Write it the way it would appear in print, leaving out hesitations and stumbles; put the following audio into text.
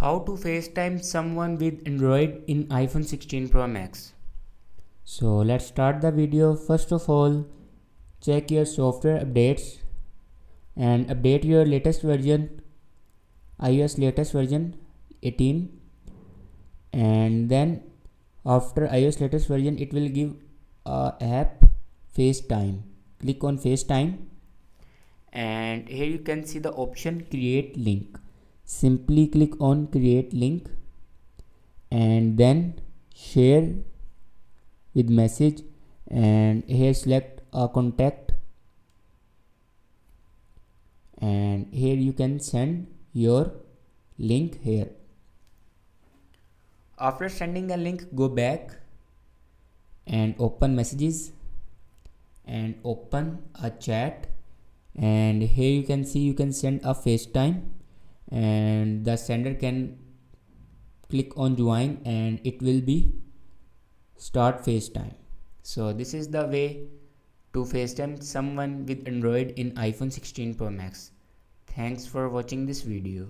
How to FaceTime someone with Android in iPhone 16 Pro Max. So let's start the video. First of all, check your software updates and update your latest version, iOS latest version 18, and then after iOS latest version it will give a app FaceTime. Click on FaceTime and here you can see the option create link. Simply click on create link and then share with message, and here select a contact and here you can send your link here. After sending a link, go back and open messages and open a chat, and here you can see you can send a FaceTime and the sender can click on join and it will be start FaceTime. So this is the way to FaceTime someone with Android in iPhone 16 Pro Max. Thanks for watching this video.